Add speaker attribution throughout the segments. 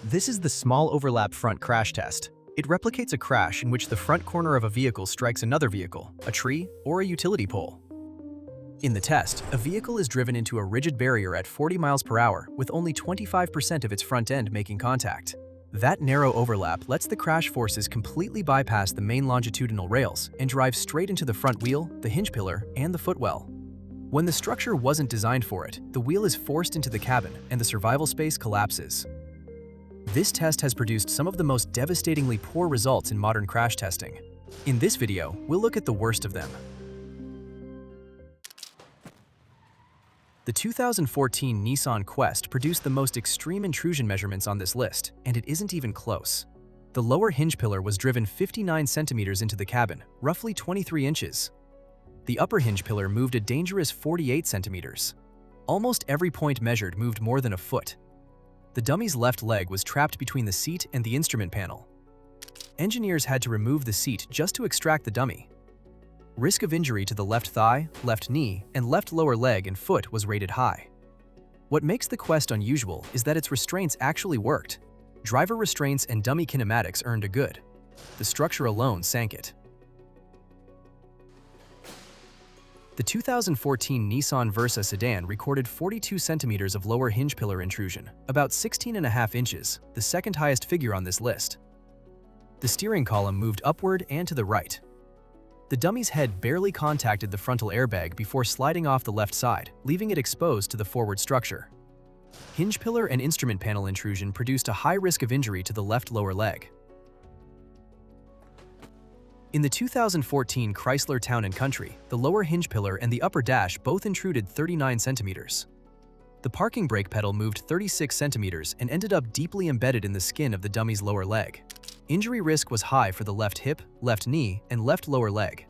Speaker 1: This is the small overlap front crash test. It replicates a crash in which the front corner of a vehicle strikes another vehicle, a tree, or a utility pole. In the test, a vehicle is driven into a rigid barrier at 40 miles per hour with only 25% of its front end making contact. That narrow overlap lets the crash forces completely bypass the main longitudinal rails and drive straight into the front wheel, the hinge pillar, and the footwell. When the structure wasn't designed for it, the wheel is forced into the cabin and the survival space collapses. This test has produced some of the most devastatingly poor results in modern crash testing. In this video, we'll look at the worst of them. The 2014 Nissan Quest produced the most extreme intrusion measurements on this list, and it isn't even close. The lower hinge pillar was driven 59 centimeters into the cabin, roughly 23 inches. The upper hinge pillar moved a dangerous 48 centimeters. Almost every point measured moved more than a foot. The dummy's left leg was trapped between the seat and the instrument panel. Engineers had to remove the seat just to extract the dummy. Risk of injury to the left thigh, left knee, and left lower leg and foot was rated high. What makes the Quest unusual is that its restraints actually worked. Driver restraints and dummy kinematics earned a good. The structure alone sank it. The 2014 Nissan Versa sedan recorded 42 centimeters of lower hinge pillar intrusion, about 16.5 inches, the second highest figure on this list. The steering column moved upward and to the right. The dummy's head barely contacted the frontal airbag before sliding off the left side, leaving it exposed to the forward structure. Hinge pillar and instrument panel intrusion produced a high risk of injury to the left lower leg. In the 2014 Chrysler Town & Country, the lower hinge pillar and the upper dash both intruded 39 centimeters. The parking brake pedal moved 36 centimeters and ended up deeply embedded in the skin of the dummy's lower leg. Injury risk was high for the left hip, left knee, and left lower leg.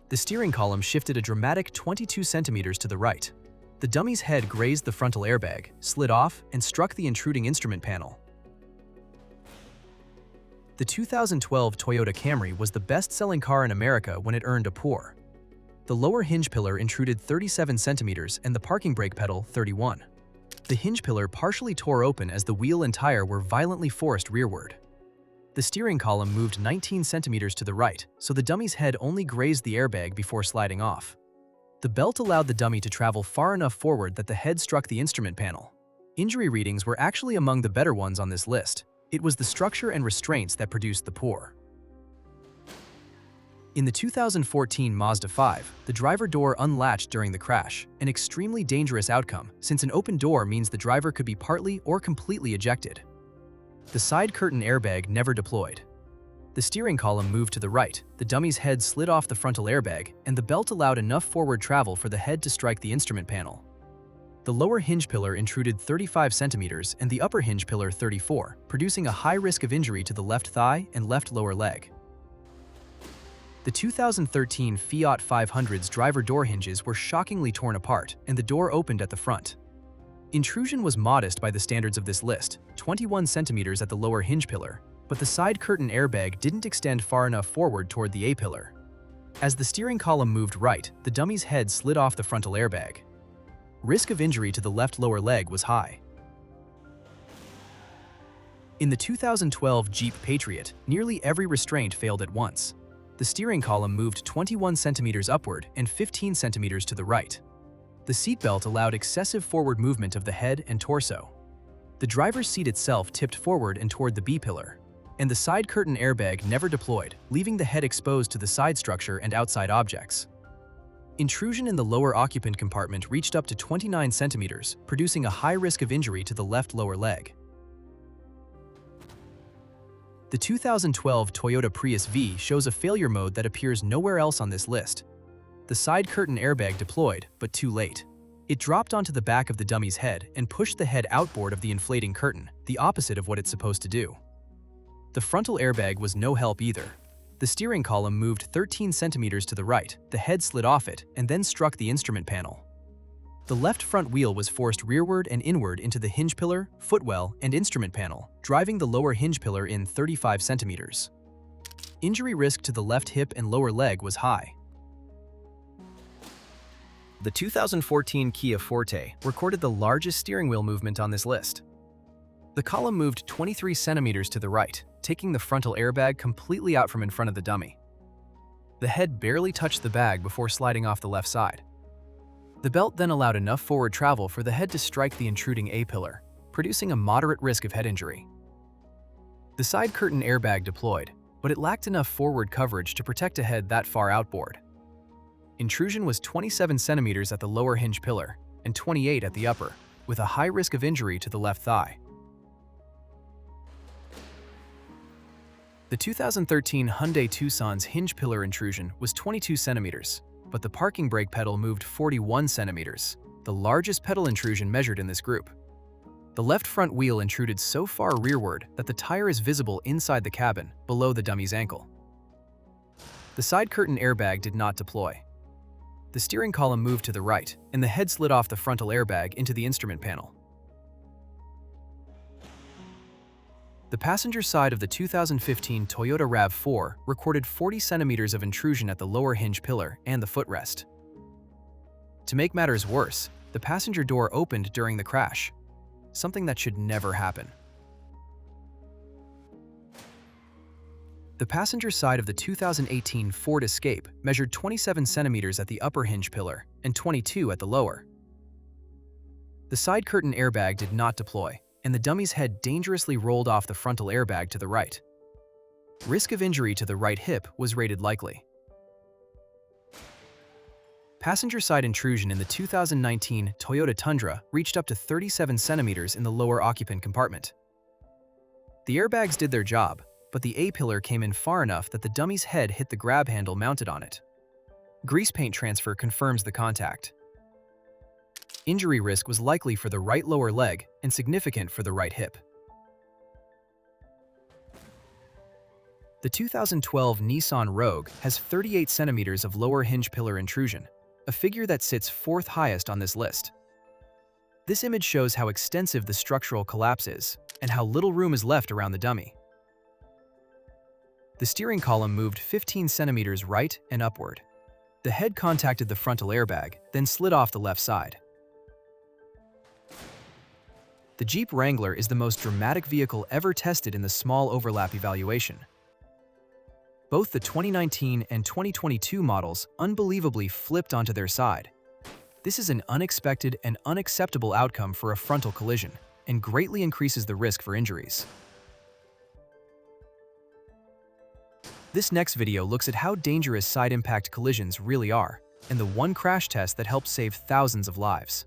Speaker 1: The steering column shifted a dramatic 22 centimeters to the right. The dummy's head grazed the frontal airbag, slid off, and struck the intruding instrument panel. The 2012 Toyota Camry was the best-selling car in America when it earned a pour. The lower hinge pillar intruded 37 centimeters and the parking brake pedal 31. The hinge pillar partially tore open as the wheel and tire were violently forced rearward. The steering column moved 19 centimeters to the right, so the dummy's head only grazed the airbag before sliding off. The belt allowed the dummy to travel far enough forward that the head struck the instrument panel. Injury readings were actually among the better ones on this list. It was the structure and restraints that produced the pour. In the 2014 Mazda 5, the driver door unlatched during the crash, an extremely dangerous outcome since an open door means the driver could be partly or completely ejected. The side curtain airbag never deployed. The steering column moved to the right, the dummy's head slid off the frontal airbag, and the belt allowed enough forward travel for the head to strike the instrument panel. The lower hinge pillar intruded 35 centimeters and the upper hinge pillar 34, producing a high risk of injury to the left thigh and left lower leg. The 2013 Fiat 500's driver door hinges were shockingly torn apart, and the door opened at the front. Intrusion was modest by the standards of this list, 21 centimeters at the lower hinge pillar, but the side curtain airbag didn't extend far enough forward toward the A-pillar. As the steering column moved right, the dummy's head slid off the frontal airbag. Risk of injury to the left lower leg was high. In the 2012 Jeep Patriot, nearly every restraint failed at once. The steering column moved 21 centimeters upward and 15 centimeters to the right. The seatbelt allowed excessive forward movement of the head and torso. The driver's seat itself tipped forward and toward the B-pillar, and the side curtain airbag never deployed, leaving the head exposed to the side structure and outside objects. Intrusion in the lower occupant compartment reached up to 29 centimeters, producing a high risk of injury to the left lower leg. The 2012 Toyota Prius V shows a failure mode that appears nowhere else on this list. The side curtain airbag deployed, but too late. It dropped onto the back of the dummy's head and pushed the head outboard of the inflating curtain, the opposite of what it's supposed to do. The frontal airbag was no help either. The steering column moved 13 centimeters to the right, the head slid off it, and then struck the instrument panel. The left front wheel was forced rearward and inward into the hinge pillar, footwell, and instrument panel, driving the lower hinge pillar in 35 centimeters. Injury risk to the left hip and lower leg was high. The 2014 Kia Forte recorded the largest steering wheel movement on this list. The column moved 23 centimeters to the right, taking the frontal airbag completely out from in front of the dummy. The head barely touched the bag before sliding off the left side. The belt then allowed enough forward travel for the head to strike the intruding A-pillar, producing a moderate risk of head injury. The side curtain airbag deployed, but it lacked enough forward coverage to protect a head that far outboard. Intrusion was 27 centimeters at the lower hinge pillar and 28 at the upper, with a high risk of injury to the left thigh. The 2013 Hyundai Tucson's hinge pillar intrusion was 22 centimeters, but the parking brake pedal moved 41 centimeters, the largest pedal intrusion measured in this group. The left front wheel intruded so far rearward that the tire is visible inside the cabin, below the dummy's ankle. The side curtain airbag did not deploy. The steering column moved to the right, and the head slid off the frontal airbag into the instrument panel. The passenger side of the 2015 Toyota RAV4 recorded 40 centimeters of intrusion at the lower hinge pillar and the footrest. To make matters worse, the passenger door opened during the crash, something that should never happen. The passenger side of the 2018 Ford Escape measured 27 centimeters at the upper hinge pillar and 22 at the lower. The side curtain airbag did not deploy, and the dummy's head dangerously rolled off the frontal airbag to the right. Risk of injury to the right hip was rated likely. Passenger side intrusion in the 2019 Toyota Tundra reached up to 37 centimeters in the lower occupant compartment. The airbags did their job, but the A-pillar came in far enough that the dummy's head hit the grab handle mounted on it. Grease paint transfer confirms the contact. Injury risk was likely for the right lower leg and significant for the right hip. The 2012 Nissan Rogue has 38 centimeters of lower hinge pillar intrusion, a figure that sits fourth highest on this list. This image shows how extensive the structural collapse is and how little room is left around the dummy. The steering column moved 15 centimeters right and upward. The head contacted the frontal airbag, then slid off the left side. The Jeep Wrangler is the most dramatic vehicle ever tested in the small overlap evaluation. Both the 2019 and 2022 models unbelievably flipped onto their side. This is an unexpected and unacceptable outcome for a frontal collision and greatly increases the risk for injuries. This next video looks at how dangerous side impact collisions really are and the one crash test that helps save thousands of lives.